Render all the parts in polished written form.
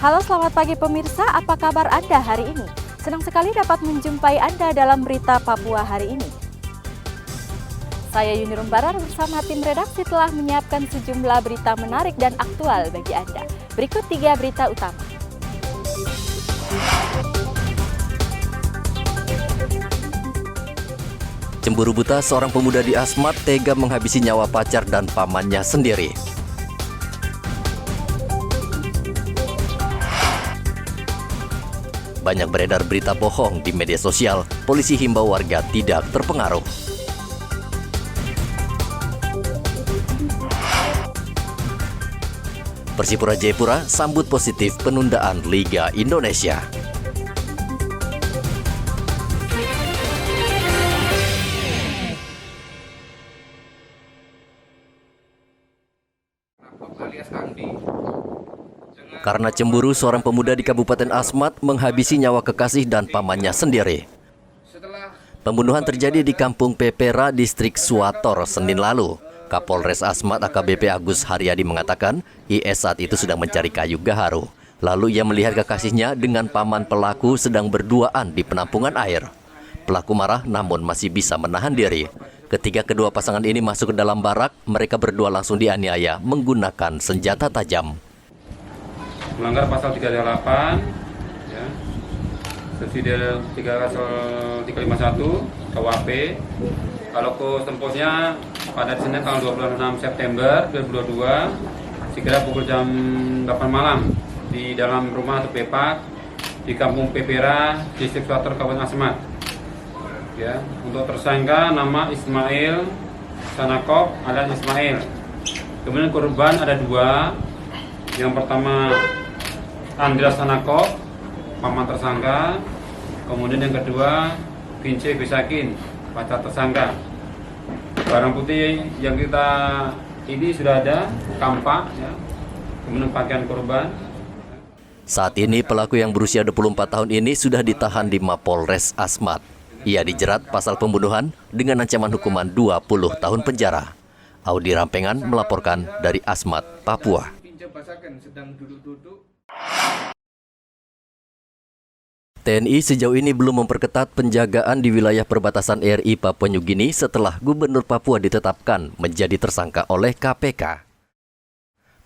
Halo, selamat pagi pemirsa, apa kabar Anda hari ini? Senang sekali dapat menjumpai Anda dalam berita Papua hari ini. Saya Yuni Rumbaran bersama tim redaksi telah menyiapkan sejumlah berita menarik dan aktual bagi Anda. Berikut 3 berita utama. Cemburu buta seorang pemuda di Asmat tega menghabisi nyawa pacar dan pamannya sendiri. Banyak beredar berita bohong di media sosial, polisi himbau warga tidak terpengaruh. Persipura Jayapura sambut positif penundaan Liga Indonesia. Karena cemburu, seorang pemuda di Kabupaten Asmat menghabisi nyawa kekasih dan pamannya sendiri. Pembunuhan terjadi di Kampung Pepera, Distrik Suator, Senin lalu. Kapolres Asmat AKBP Agus Haryadi mengatakan, IS saat itu sedang mencari kayu gaharu. Lalu ia melihat kekasihnya dengan paman pelaku sedang berduaan di penampungan air. Pelaku marah namun masih bisa menahan diri. Ketika kedua pasangan ini masuk ke dalam barak, mereka berdua langsung dianiaya menggunakan senjata tajam. Melanggar pasal 338, ya, subsidi 351 KUHP. Kalau tempusnya pada Senin tanggal 26 September 2022, sekira pukul jam 8 malam di dalam rumah atau pepak di Kampung Pepera, Distrik Suator, Kabupaten Asmat. Ya, untuk tersangka nama Ismail Sanakop alias Ismail. Kemudian korban ada 2. Yang pertama Andreas Sanakop, paman tersangka. Kemudian yang kedua Vince Besakin, pacar tersangka. Barang putih yang kita ini sudah ada, kampak, ya. Kemudian pakaian korban. Saat ini pelaku yang berusia 24 tahun ini sudah ditahan di Mapolres Asmat. Ia dijerat pasal pembunuhan dengan ancaman hukuman 20 tahun penjara. Audi Rampengan melaporkan dari Asmat, Papua. TNI sejauh ini belum memperketat penjagaan di wilayah perbatasan RI Papua Nugini setelah Gubernur Papua ditetapkan menjadi tersangka oleh KPK.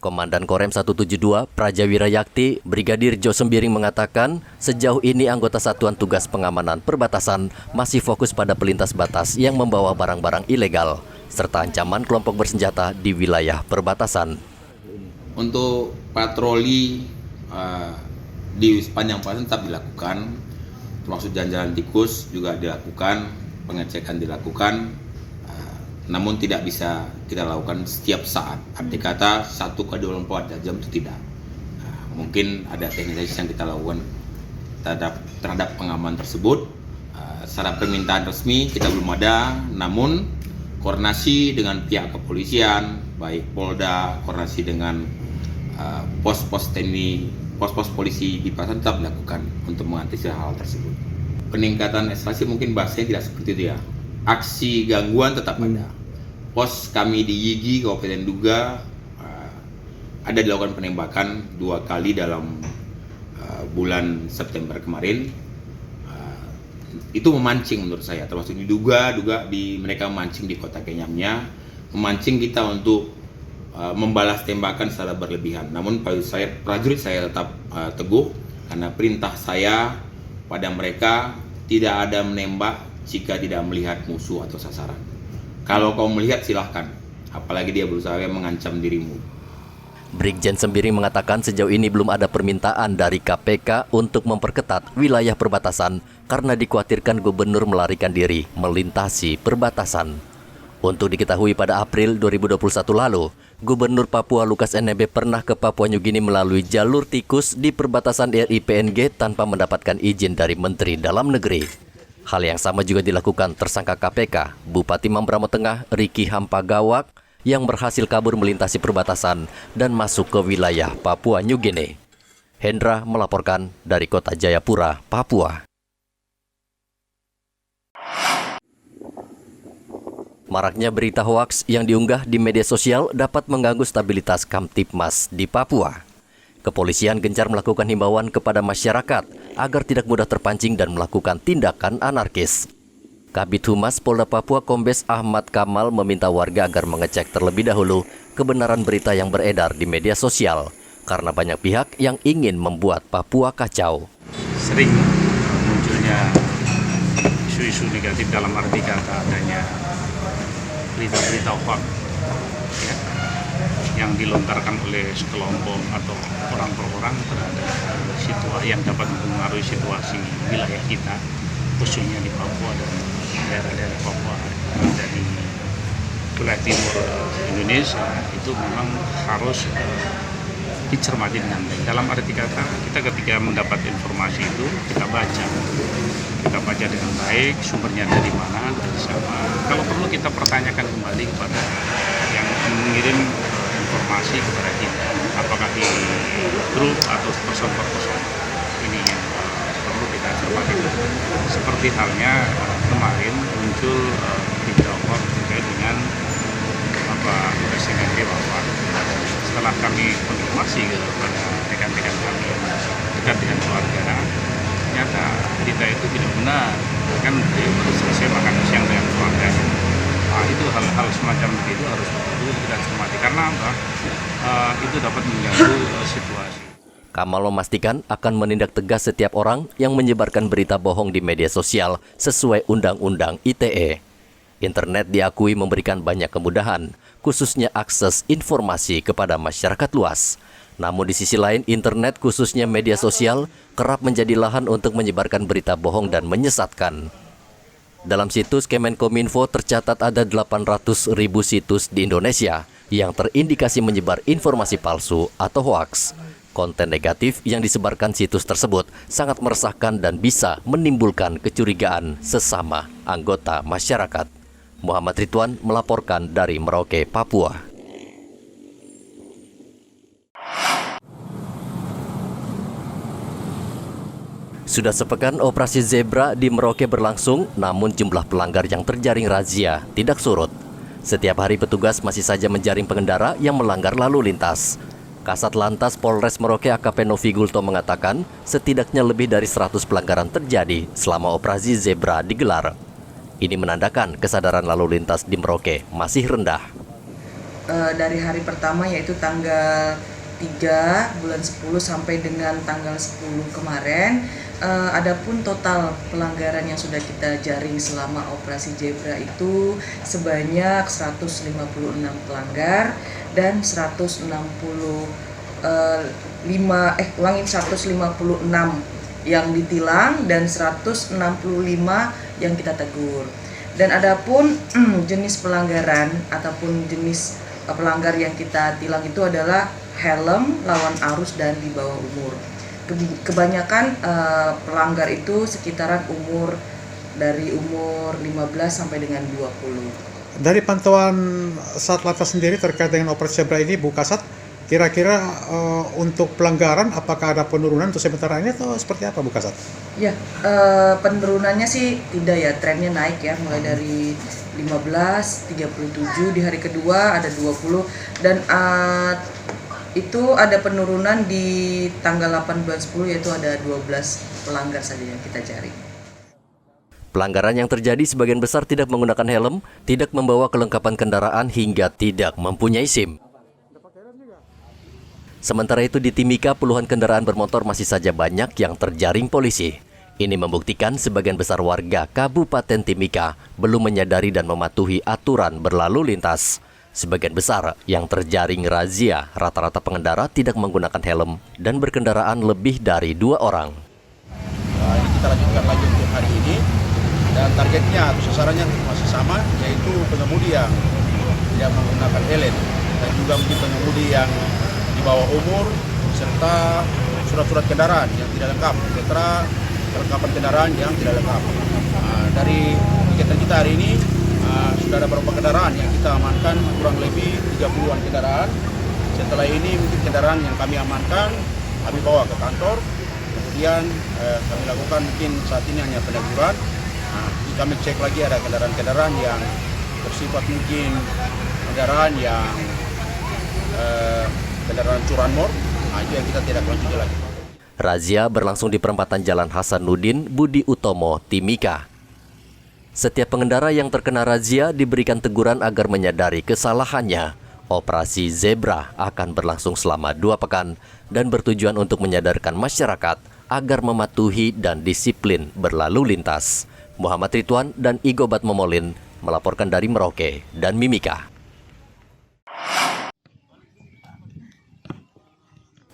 Komandan Korem 172 Prajawira Yakti Brigadir Jo Sembiring mengatakan sejauh ini anggota Satuan Tugas Pengamanan Perbatasan masih fokus pada pelintas batas yang membawa barang-barang ilegal serta ancaman kelompok bersenjata di wilayah perbatasan. Untuk patroli di sepanjang perbatasan tetap dilakukan, termasuk jalan-jalan tikus juga dilakukan, pengecekan dilakukan, namun tidak bisa kita lakukan setiap saat. Arti kata 1/24 jam itu tidak. Mungkin ada teknis yang kita lakukan terhadap pengaman tersebut. Secara permintaan resmi kita belum ada, namun koordinasi dengan pihak kepolisian, baik Polda, koordinasi dengan pos-pos TNI, pos-pos polisi di pasar tetap dilakukan untuk mengantisipasi hal tersebut. Peningkatan eskalasi mungkin bahasanya tidak seperti itu ya. Aksi gangguan tetap ada. Pos kami di Yigi, Kabupaten Duga, ada dilakukan penembakan 2 kali dalam bulan September kemarin. Itu memancing menurut saya, termasuk di Duga mereka memancing di kota Kenyamnya, memancing kita untuk membalas tembakan secara berlebihan. Namun prajurit saya tetap teguh karena perintah saya pada mereka tidak ada menembak jika tidak melihat musuh atau sasaran. Kalau kau melihat silahkan, apalagi dia berusaha mengancam dirimu. Brigjen Sembiring mengatakan sejauh ini belum ada permintaan dari KPK untuk memperketat wilayah perbatasan karena dikhawatirkan gubernur melarikan diri melintasi perbatasan. Untuk diketahui pada April 2021 lalu, Gubernur Papua Lukas NMB pernah ke Papua Nugini melalui jalur tikus di perbatasan RI PNG tanpa mendapatkan izin dari Menteri Dalam Negeri. Hal yang sama juga dilakukan tersangka KPK, Bupati Mambramo Tengah Riki Hampagawak, yang berhasil kabur melintasi perbatasan dan masuk ke wilayah Papua Nugini. Hendra melaporkan dari Kota Jayapura, Papua. Maraknya berita hoaks yang diunggah di media sosial dapat mengganggu stabilitas Kamtipmas di Papua. Kepolisian gencar melakukan himbauan kepada masyarakat agar tidak mudah terpancing dan melakukan tindakan anarkis. Kabid Humas Polda Papua Kombes Ahmad Kamal meminta warga agar mengecek terlebih dahulu kebenaran berita yang beredar di media sosial karena banyak pihak yang ingin membuat Papua kacau. Sering munculnya isu-isu negatif dalam arti kata adanya berita-berita hoax ya, yang dilontarkan oleh sekelompok atau orang per orang terhadap situasi yang dapat mempengaruhi situasi wilayah kita, khususnya di Papua dan daerah-daerah Papua dari wilayah timur Indonesia. Itu memang harus dicermati dengan baik. Dalam arti kata, kita ketika mendapat informasi itu kita baca dengan baik, sumbernya dari mana, dari siapa. Kalau perlu kita pertanyakan kembali kepada yang mengirim informasi kepada kita, apakah di grup atau person per person. Ini yang perlu kita cermati. Seperti halnya kemarin muncul berita hoax terkait dengan Presiden wafat. Setelah kami konfirmasi kepada rekan-rekan kami dekat dengan keluarga, ternyata berita itu tidak benar. Kan beliau baru selesai makan siang dengan keluarga. Itu hal-hal semacam itu harus kita cermati karena apa? Itu dapat mengganggu situasi. Kamal memastikan akan menindak tegas setiap orang yang menyebarkan berita bohong di media sosial sesuai Undang-Undang ITE. Internet diakui memberikan banyak kemudahan, khususnya akses informasi kepada masyarakat luas. Namun di sisi lain, internet khususnya media sosial kerap menjadi lahan untuk menyebarkan berita bohong dan menyesatkan. Dalam situs Kemenkominfo tercatat ada 800.000 situs di Indonesia yang terindikasi menyebar informasi palsu atau hoaks. Konten negatif yang disebarkan situs tersebut sangat meresahkan dan bisa menimbulkan kecurigaan sesama anggota masyarakat. Muhammad Ridwan melaporkan dari Merauke, Papua. Sudah sepekan operasi zebra di Merauke berlangsung, namun jumlah pelanggar yang terjaring razia tidak surut. Setiap hari petugas masih saja menjaring pengendara yang melanggar lalu lintas. Kasat Lantas Polres Merauke AKP Novi Gulto mengatakan setidaknya lebih dari 100 pelanggaran terjadi selama operasi zebra digelar. Ini menandakan kesadaran lalu lintas di Merauke masih rendah. Dari hari pertama yaitu tanggal 3 bulan 10 sampai dengan tanggal 10 kemarin, adapun total pelanggaran yang sudah kita jaring selama operasi zebra itu sebanyak 156 pelanggar dan 156 yang ditilang dan 165 yang kita tegur. Dan adapun jenis pelanggaran ataupun jenis pelanggar yang kita tilang itu adalah helm, lawan arus, dan di bawah umur. Kebanyakan pelanggar itu sekitaran dari umur 15 sampai dengan 20. Dari pantauan Satlantas sendiri terkait dengan operasi zebra ini, Bu Kasat, kira-kira untuk pelanggaran apakah ada penurunan untuk sementara ini atau seperti apa, Bu Kasat? Ya, penurunannya sih tidak ya, trennya naik ya, mulai dari 15, 37, di hari kedua ada 20, dan itu ada penurunan di tanggal 8 bulan 10, yaitu ada 12 pelanggar saja yang kita cari. Pelanggaran yang terjadi sebagian besar tidak menggunakan helm, tidak membawa kelengkapan kendaraan hingga tidak mempunyai SIM. Sementara itu di Timika puluhan kendaraan bermotor masih saja banyak yang terjaring polisi. Ini membuktikan sebagian besar warga Kabupaten Timika belum menyadari dan mematuhi aturan berlalu lintas. Sebagian besar yang terjaring razia rata-rata pengendara tidak menggunakan helm dan berkendaraan lebih dari 2 orang. Ini kita lanjutkan lagi untuk hari ini dan targetnya atau sasarannya masih sama, yaitu pengemudi yang tidak menggunakan helm dan juga mungkin pengemudi yang di bawah umur serta surat-surat kendaraan yang tidak lengkap, serta kelengkapan kendaraan yang tidak lengkap. Dari kegiatan kita hari ini sudah ada beberapa kendaraan yang kita amankan, kurang lebih 30-an kendaraan. Setelah ini mungkin kendaraan yang kami amankan kami bawa ke kantor, kemudian kami lakukan mungkin saat ini hanya peneguran. Kami cek lagi ada kendaraan-kendaraan yang bersifat mungkin kendaraan yang kendaraan curanmor Nah, itu yang kita tidak lanjut lagi. Razia berlangsung di perempatan Jalan Hasanuddin Budi Utomo, Timika. Setiap pengendara yang terkena razia diberikan teguran agar menyadari kesalahannya. Operasi Zebra akan berlangsung selama 2 pekan dan bertujuan untuk menyadarkan masyarakat agar mematuhi dan disiplin berlalu lintas. Muhammad Ridwan dan Igobat Momolin melaporkan dari Merauke dan Mimika.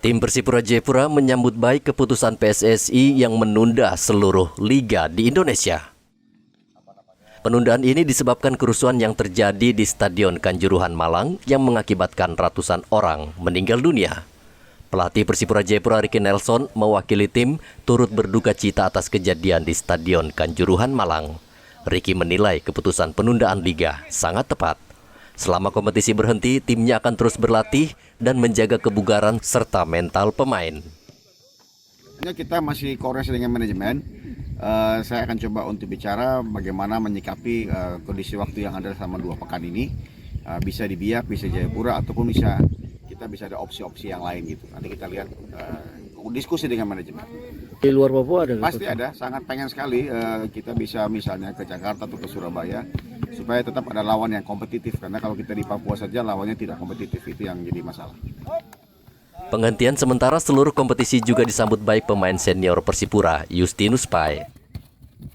Tim Persipura Jayapura menyambut baik keputusan PSSI yang menunda seluruh liga di Indonesia. Penundaan ini disebabkan kerusuhan yang terjadi di Stadion Kanjuruhan Malang yang mengakibatkan ratusan orang meninggal dunia. Pelatih Persipura Jayapura Ricky Nelson mewakili tim turut berduka cita atas kejadian di Stadion Kanjuruhan Malang. Ricky menilai keputusan penundaan liga sangat tepat. Selama kompetisi berhenti, timnya akan terus berlatih dan menjaga kebugaran serta mental pemain. Kita masih koordinasi dengan manajemen. Saya akan coba untuk bicara bagaimana menyikapi kondisi waktu yang ada selama 2 pekan ini. Bisa di Biak, bisa Jayapura, ataupun kita bisa ada opsi-opsi yang lain gitu. Nanti kita lihat diskusi dengan manajemen. Di luar Papua ada? Pasti ada, sangat pengen sekali kita bisa misalnya ke Jakarta atau ke Surabaya supaya tetap ada lawan yang kompetitif, karena kalau kita di Papua saja lawannya tidak kompetitif, itu yang jadi masalah. Penghentian sementara seluruh kompetisi juga disambut baik pemain senior Persipura, Justinus Pai.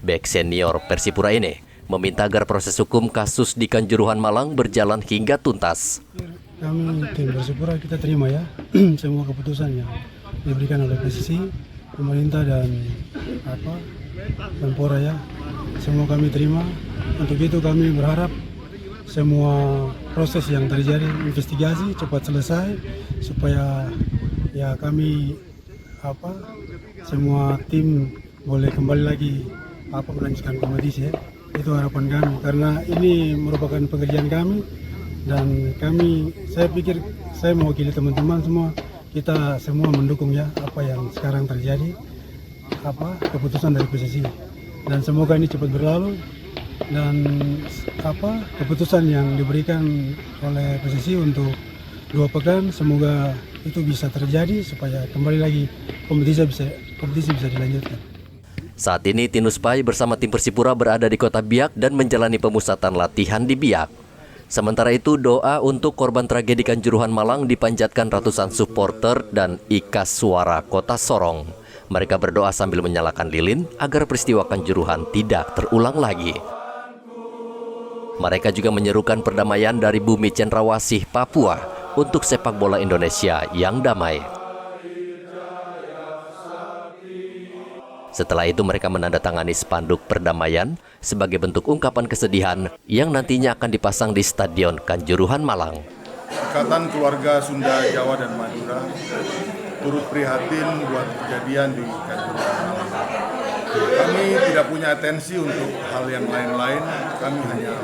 Bek senior Persipura ini meminta agar proses hukum kasus di Kanjuruhan Malang berjalan hingga tuntas. Kami tim Persipura kita terima ya semua keputusan yang diberikan oleh PSSI, pemerintah dan Menpora ya. Semua kami terima. Untuk itu kami berharap semua proses yang terjadi investigasi cepat selesai supaya ya kami semua tim boleh kembali lagi melanjutkan kompetisi ya. Itu harapan kami karena ini merupakan pekerjaan kami dan saya pikir saya mewakili teman-teman semua, kita semua mendukung ya apa yang sekarang terjadi, keputusan dari PSSI, dan semoga ini cepat berlalu dan keputusan yang diberikan oleh PSSI untuk 2 pekan semoga itu bisa terjadi supaya kembali lagi kompetisi bisa dilanjutkan. Saat ini Tinus Pai bersama tim Persipura berada di kota Biak dan menjalani pemusatan latihan di Biak. Sementara itu, doa untuk korban tragedi Kanjuruhan Malang dipanjatkan ratusan supporter dan ikas suara kota Sorong. Mereka berdoa sambil menyalakan lilin agar peristiwa Kanjuruhan tidak terulang lagi. Mereka juga menyerukan perdamaian dari bumi Cendrawasih, Papua untuk sepak bola Indonesia yang damai. Setelah itu mereka menandatangani spanduk perdamaian sebagai bentuk ungkapan kesedihan yang nantinya akan dipasang di Stadion Kanjuruhan Malang. Ikatan Keluarga Sunda, Jawa, dan Madura turut prihatin buat kejadian di Kanjuruhan Malang. Kami tidak punya atensi untuk hal yang lain-lain, kami hanya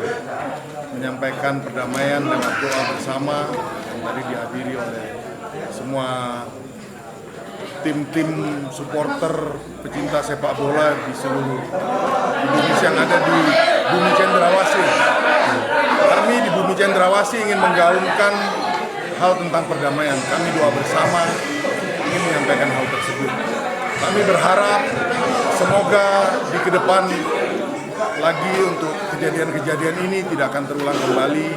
menyampaikan perdamaian lewat doa bersama yang tadi dihadiri oleh semua tim-tim supporter pecinta sepak bola di seluruh Indonesia yang ada di bumi Cendrawasih. Kami di bumi Cendrawasih ingin menggaungkan hal tentang perdamaian. Kami doa bersama ingin menyampaikan hal tersebut. Kami berharap semoga di ke depan lagi untuk kejadian-kejadian ini tidak akan terulang kembali,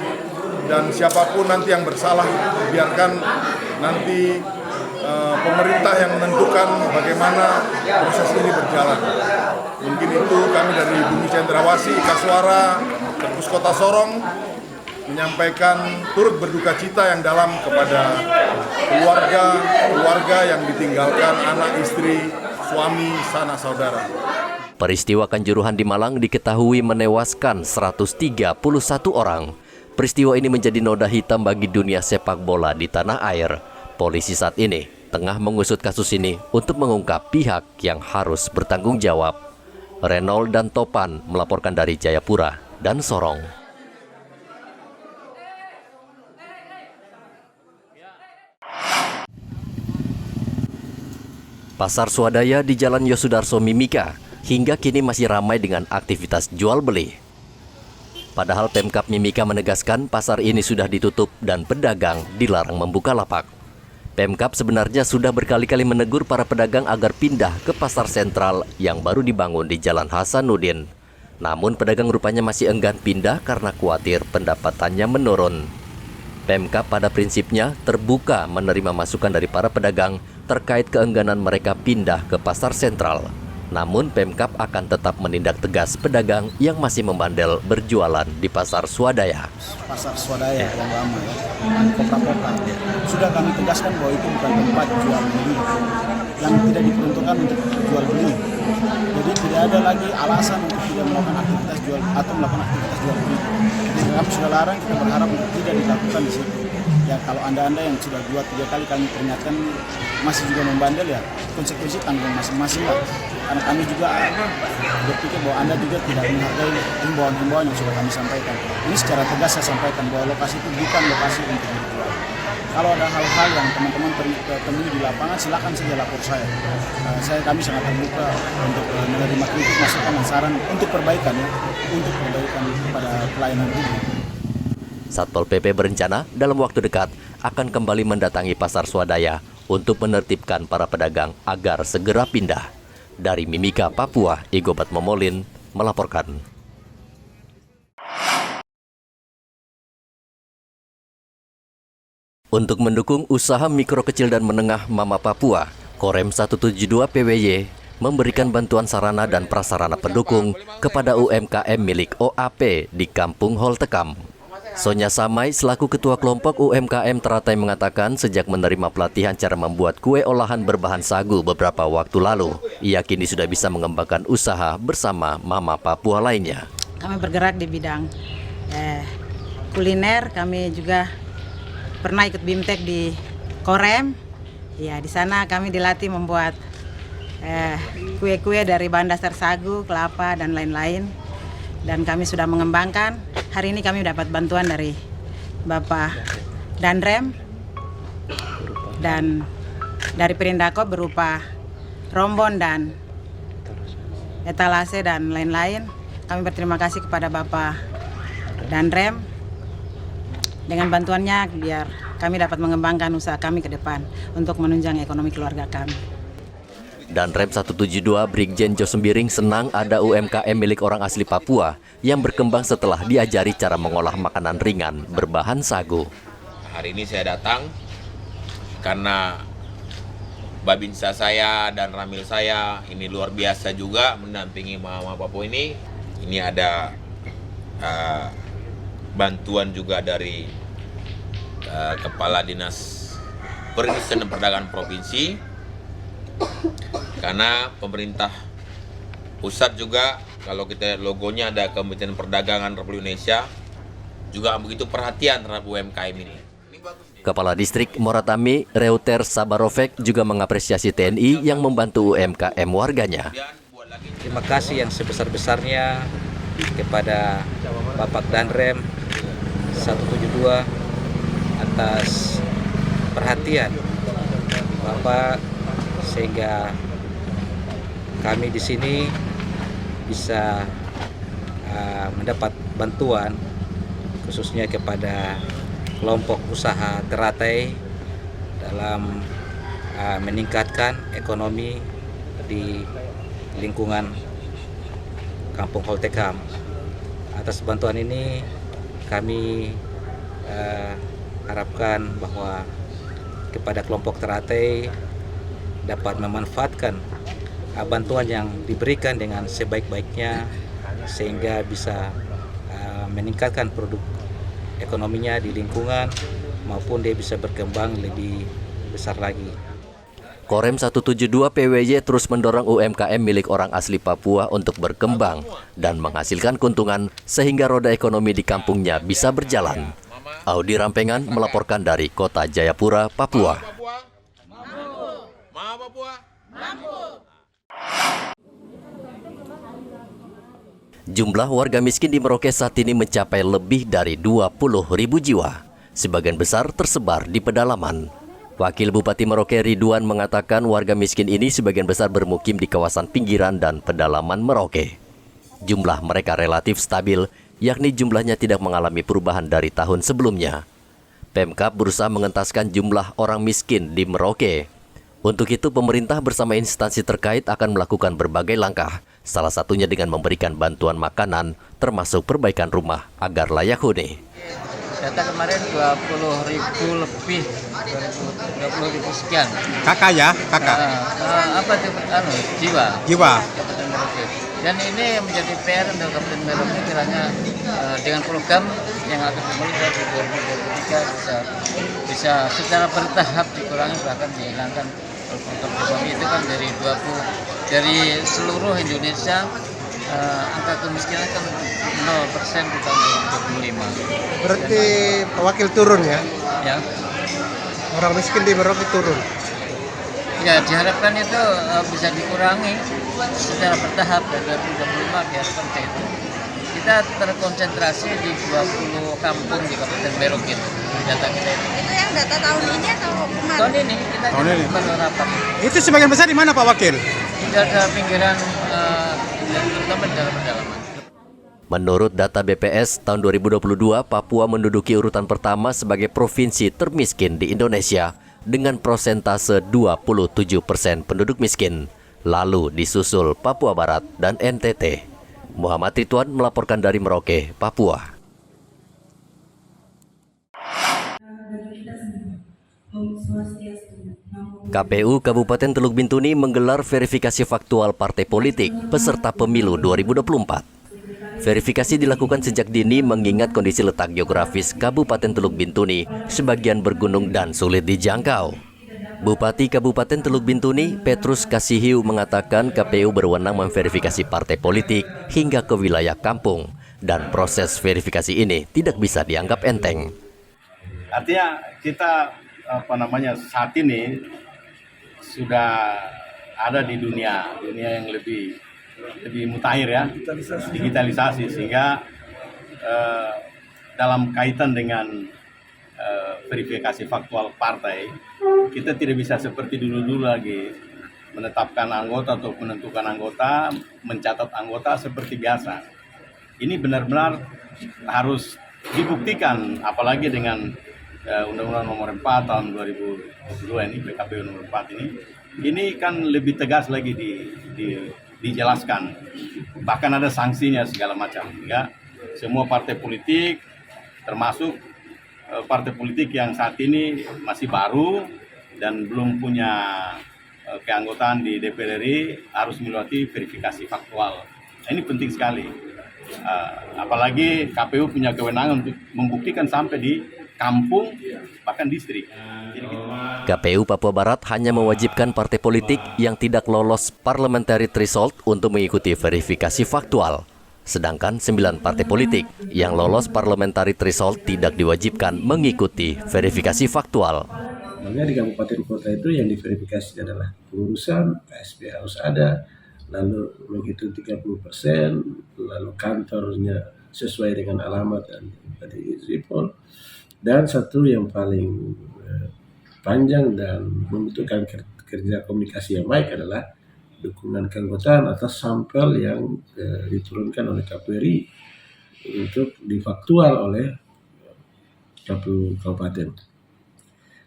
dan siapapun nanti yang bersalah biarkan nanti pemerintah yang menentukan bagaimana proses ini berjalan. Mungkin itu kami dari bumi Cendrawasih, Kaswara, Tembus Kota Sorong menyampaikan turut berduka cita yang dalam kepada keluarga yang ditinggalkan anak, istri, suami, sanak saudara. Peristiwa Kanjuruhan di Malang diketahui menewaskan 131 orang. Peristiwa ini menjadi noda hitam bagi dunia sepak bola di tanah air. Polisi saat ini tengah mengusut kasus ini untuk mengungkap pihak yang harus bertanggung jawab. Renold dan Topan melaporkan dari Jayapura dan Sorong. Pasar swadaya di Jalan Yosudarso Mimika hingga kini masih ramai dengan aktivitas jual beli. Padahal Pemkab Mimika menegaskan pasar ini sudah ditutup dan pedagang dilarang membuka lapak. Pemkab sebenarnya sudah berkali-kali menegur para pedagang agar pindah ke pasar sentral yang baru dibangun di Jalan Hasanuddin. Namun pedagang rupanya masih enggan pindah karena khawatir pendapatannya menurun. Pemkab pada prinsipnya terbuka menerima masukan dari para pedagang terkait keengganan mereka pindah ke pasar sentral. Namun Pemkab akan tetap menindak tegas pedagang yang masih membandel berjualan di pasar swadaya. Pasar swadaya yang lama ya, dan kopra-kopra. Sudah kami tegaskan bahwa itu bukan tempat jual beli yang tidak diperuntukkan untuk jual beli. Jadi tidak ada lagi alasan untuk tidak melakukan aktivitas jual atau melakukan aktivitas jual beli. Jadi kami sudah larang, kita berharap untuk tidak dilakukan di situ. Ya kalau anda-anda yang sudah 2-3 kali kami peringatkan masih juga membandel ya, konsekuensi tanggung masing-masing lah. Karena kami juga berpikir bahwa anda juga tidak menghargai himbauan-himbauan yang sudah kami sampaikan. Ini secara tegas saya sampaikan bahwa lokasi itu bukan lokasi untuk dijual. Kalau ada hal-hal yang teman-teman temui di lapangan, silakan saja lapor saya. Kami sangat terbuka untuk menerima kritik, masukan, dan saran untuk perbaikan ya, untuk perbaikan pada pelayanan publik. Satpol PP berencana dalam waktu dekat akan kembali mendatangi pasar swadaya untuk menertibkan para pedagang agar segera pindah. Dari Mimika, Papua, Igobat Momolin melaporkan. Untuk mendukung usaha mikro kecil dan menengah Mama Papua, Korem 172 PWY memberikan bantuan sarana dan prasarana pendukung kepada UMKM milik OAP di Kampung Holtekam. Sonya Samai selaku Ketua Kelompok UMKM Teratai mengatakan sejak menerima pelatihan cara membuat kue olahan berbahan sagu beberapa waktu lalu, ia kini sudah bisa mengembangkan usaha bersama Mama Papua lainnya. Kami bergerak di bidang kuliner, kami juga pernah ikut BIMTEK di Korem. Ya, di sana kami dilatih membuat kue-kue dari bahan dasar sagu, kelapa, dan lain-lain. Dan kami sudah mengembangkan. Hari ini kami dapat bantuan dari Bapak Danrem dan dari Perindako berupa rombon dan etalase dan lain-lain. Kami berterima kasih kepada Bapak Danrem dengan bantuannya biar kami dapat mengembangkan usaha kami ke depan untuk menunjang ekonomi keluarga kami. Danrem 172 Brigjen Jo Sembiring senang ada UMKM milik orang asli Papua yang berkembang setelah diajari cara mengolah makanan ringan berbahan sagu. Hari ini saya datang karena babinsa saya dan ramil saya ini luar biasa juga mendampingi Mama Papua ini. Ini ada bantuan juga dari Kepala Dinas Perindustrian dan Perdagangan Provinsi. Karena pemerintah pusat juga, kalau kita logonya ada Kementerian Perdagangan Republik Indonesia, juga begitu perhatian terhadap UMKM ini. Kepala Distrik Moratami, Reuter Sabarovek juga mengapresiasi TNI yang membantu UMKM warganya. Terima kasih yang sebesar-besarnya kepada Bapak Danrem 172 atas perhatian Bapak sehingga kami di sini bisa mendapat bantuan khususnya kepada kelompok usaha Teratai dalam meningkatkan ekonomi di lingkungan Kampung Holtekam. Atas bantuan ini kami harapkan bahwa kepada kelompok Teratai dapat memanfaatkan bantuan yang diberikan dengan sebaik-baiknya sehingga bisa meningkatkan produk ekonominya di lingkungan maupun dia bisa berkembang lebih besar lagi. Korem 172 PWY terus mendorong UMKM milik orang asli Papua untuk berkembang dan menghasilkan keuntungan sehingga roda ekonomi di kampungnya bisa berjalan. Audi Rampengan melaporkan dari Kota Jayapura, Papua. Jumlah warga miskin di Merauke saat ini mencapai lebih dari 20.000 jiwa. Sebagian besar tersebar di pedalaman. Wakil Bupati Merauke Ridwan mengatakan warga miskin ini sebagian besar bermukim di kawasan pinggiran dan pedalaman Merauke. Jumlah mereka relatif stabil, yakni jumlahnya tidak mengalami perubahan dari tahun sebelumnya. Pemkab berusaha mengentaskan jumlah orang miskin di Merauke. Untuk itu, pemerintah bersama instansi terkait akan melakukan berbagai langkah, salah satunya dengan memberikan bantuan makanan, termasuk perbaikan rumah agar layak huni. Data kemarin 20.000 lebih, 20.000 sekian. Kakak ya, kakak. Apa itu? Jiwa. Dan ini menjadi PR untuk Kabupaten Merauke kiranya dengan program yang akan dimulai dari 2023 bisa secara bertahap dikurangi bahkan dihilangkan. Untuk kami itu kan dari seluruh Indonesia angka kemiskinan kan 0% di tahun 2025. Berarti wakil turun ya? Ya. Orang miskin di Merauke turun. Ya, diharapkan itu bisa dikurangi secara bertahap dari 2025 diharapkan itu. Kita terkonsentrasi di 20 kampung di Kabupaten Merauke data kita itu. Itu yang data tahun ini atau kemarin? Tahun ini kita baru rapat. Itu sebagian besar di mana Pak Wakil? Di pinggiran terutama di dalam pedalaman. Menurut data BPS tahun 2022, Papua menduduki urutan pertama sebagai provinsi termiskin di Indonesia dengan prosentase 27% penduduk miskin. Lalu disusul Papua Barat dan NTT. Muhammad Ridwan melaporkan dari Merauke, Papua. KPU Kabupaten Teluk Bintuni menggelar verifikasi faktual partai politik peserta pemilu 2024. Verifikasi dilakukan sejak dini mengingat kondisi letak geografis Kabupaten Teluk Bintuni sebagian bergunung dan sulit dijangkau. Bupati Kabupaten Teluk Bintuni, Petrus Kasihiu mengatakan KPU berwenang memverifikasi partai politik hingga ke wilayah kampung dan proses verifikasi ini tidak bisa dianggap enteng. Artinya kita saat ini sudah ada di dunia yang lebih mutakhir ya, digitalisasi sehingga dalam kaitan dengan verifikasi faktual partai kita tidak bisa seperti dulu lagi menetapkan anggota atau menentukan anggota, mencatat anggota seperti biasa. Ini benar-benar harus dibuktikan, apalagi dengan Undang-Undang Nomor 4 tahun 2022 ini, PKPU Nomor 4 ini kan lebih tegas lagi dijelaskan. Bahkan ada sanksinya segala macam. Ya, semua partai politik, termasuk partai politik yang saat ini masih baru dan belum punya keanggotaan di DPR RI harus melewati verifikasi faktual. Ini penting sekali. Apalagi KPU punya kewenangan untuk membuktikan sampai di kampung bahkan distrik. KPU Papua Barat hanya mewajibkan partai politik yang tidak lolos parliamentary threshold untuk mengikuti verifikasi faktual. Sedangkan 9 partai politik yang lolos parliamentary threshold tidak diwajibkan mengikuti verifikasi faktual. Makanya di kabupaten kota itu yang diverifikasi adalah pengurusan, KSP harus ada, lalu begitu 30%, lalu kantornya sesuai dengan alamat dan tadi sipol. Dan satu yang paling panjang dan membutuhkan kerja komunikasi yang baik adalah dukungan keanggotaan atas sampel yang diturunkan oleh KPU RI untuk difaktual oleh KPU Kabupaten.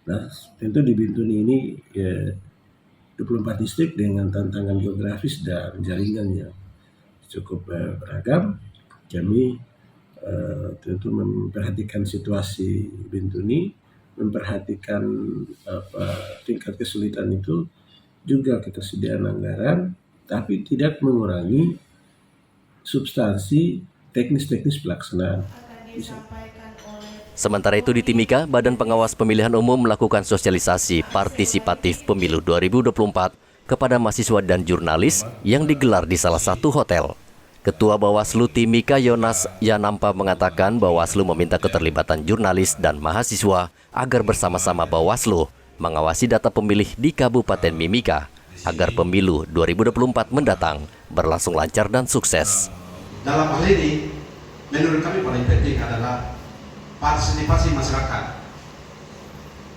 Nah, tentu di Bintuni ini 24 distrik dengan tantangan geografis dan jaringan yang cukup beragam. Kami tentu memperhatikan situasi Bintuni, memperhatikan tingkat kesulitan itu, juga ketersediaan anggaran, tapi tidak mengurangi substansi teknis-teknis pelaksanaan. Sementara itu di Timika, Badan Pengawas Pemilihan Umum melakukan sosialisasi partisipatif pemilu 2024 kepada mahasiswa dan jurnalis yang digelar di salah satu hotel. Ketua Bawaslu Timika Yonas Yanampa mengatakan Bawaslu meminta keterlibatan jurnalis dan mahasiswa agar bersama-sama Bawaslu mengawasi data pemilih di Kabupaten Mimika agar pemilu 2024 mendatang berlangsung lancar dan sukses. Dalam hal ini, menurut kami paling penting adalah partisipasi masyarakat.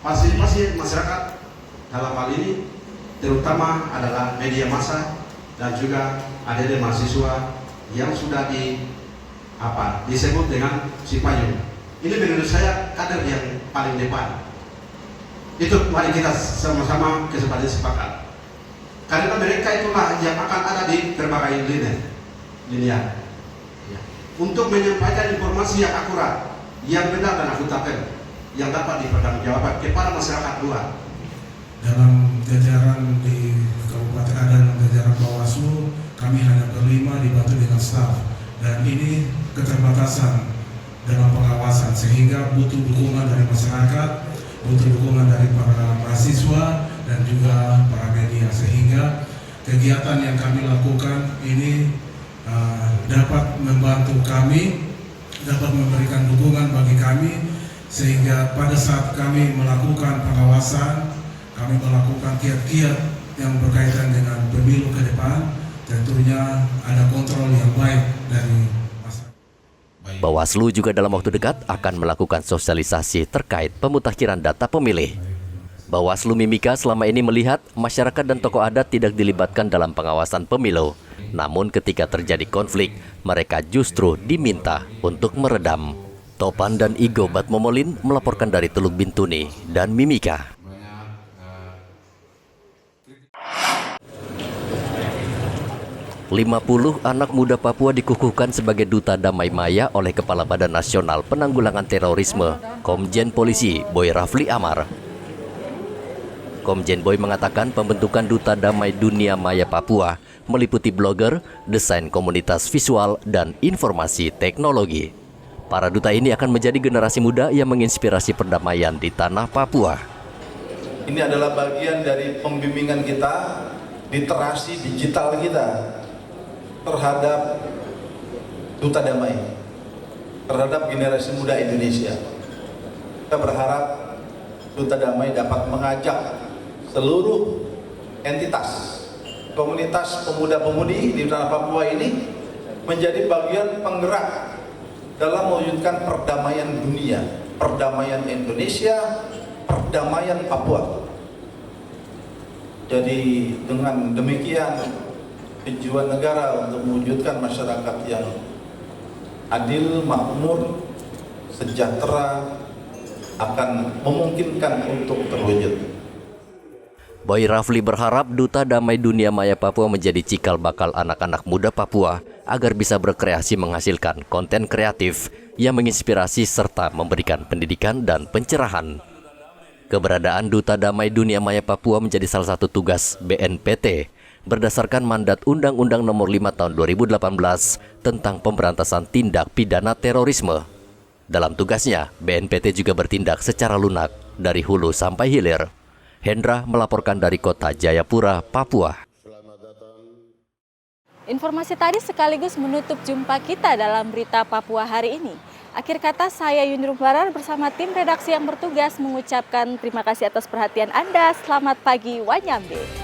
Partisipasi masyarakat dalam hal ini terutama adalah media massa dan juga adik-adik mahasiswa yang sudah disebut dengan Sipayung. Ini menurut saya kader yang paling depan. Itu mari kita sama-sama sepakat. Karena mereka itulah yang akan ada di berbagai lini ya. Untuk menyampaikan informasi yang akurat, yang benar dan akuntabel, yang dapat dipertanggungjawabkan kepada masyarakat luar. Dalam jajaran di Kabupaten Ada dan jajaran Bawaslu, kami hanya berlima dibantu dengan staf, dan ini keterbatasan dalam pengawasan sehingga butuh dukungan dari masyarakat, butuh dukungan dari para mahasiswa dan juga para media, sehingga kegiatan yang kami lakukan ini dapat membantu kami, dapat memberikan dukungan bagi kami, sehingga pada saat kami melakukan pengawasan, kami melakukan kiat-kiat yang berkaitan dengan pemilu ke depan, tentunya ada kontrol yang baik dari masyarakat. Bawaslu juga dalam waktu dekat akan melakukan sosialisasi terkait pemutakhiran data pemilih. Bawaslu Mimika selama ini melihat masyarakat dan tokoh adat tidak dilibatkan dalam pengawasan pemilu. Namun ketika terjadi konflik, mereka justru diminta untuk meredam. Topan dan Igo Batmomolin melaporkan dari Teluk Bintuni dan Mimika. 50 anak muda Papua dikukuhkan sebagai Duta Damai Maya oleh Kepala Badan Nasional Penanggulangan Terorisme, Komjen Polisi Boy Rafli Amar. Komjen Boy mengatakan pembentukan Duta Damai Dunia Maya Papua meliputi blogger, desain komunitas visual, dan informasi teknologi. Para duta ini akan menjadi generasi muda yang menginspirasi perdamaian di tanah Papua. Ini adalah bagian dari pembimbingan kita, literasi digital kita terhadap Duta Damai, terhadap generasi muda Indonesia. Kita berharap Duta Damai dapat mengajak seluruh entitas, komunitas pemuda-pemudi di tanah Papua ini menjadi bagian penggerak dalam mewujudkan perdamaian dunia, perdamaian Indonesia, perdamaian Papua. Jadi dengan demikian tujuan negara untuk mewujudkan masyarakat yang adil, makmur, sejahtera akan memungkinkan untuk terwujud. Boy Rafli berharap Duta Damai Dunia Maya Papua menjadi cikal bakal anak-anak muda Papua agar bisa berkreasi menghasilkan konten kreatif yang menginspirasi serta memberikan pendidikan dan pencerahan. Keberadaan Duta Damai Dunia Maya Papua menjadi salah satu tugas BNPT berdasarkan mandat Undang-Undang Nomor 5 Tahun 2018 tentang pemberantasan tindak pidana terorisme. Dalam tugasnya, BNPT juga bertindak secara lunak dari hulu sampai hilir. Hendra melaporkan dari kota Jayapura, Papua. Informasi tadi sekaligus menutup jumpa kita dalam berita Papua hari ini. Akhir kata saya Yunirum Barar bersama tim redaksi yang bertugas mengucapkan terima kasih atas perhatian Anda. Selamat pagi Wanyambe.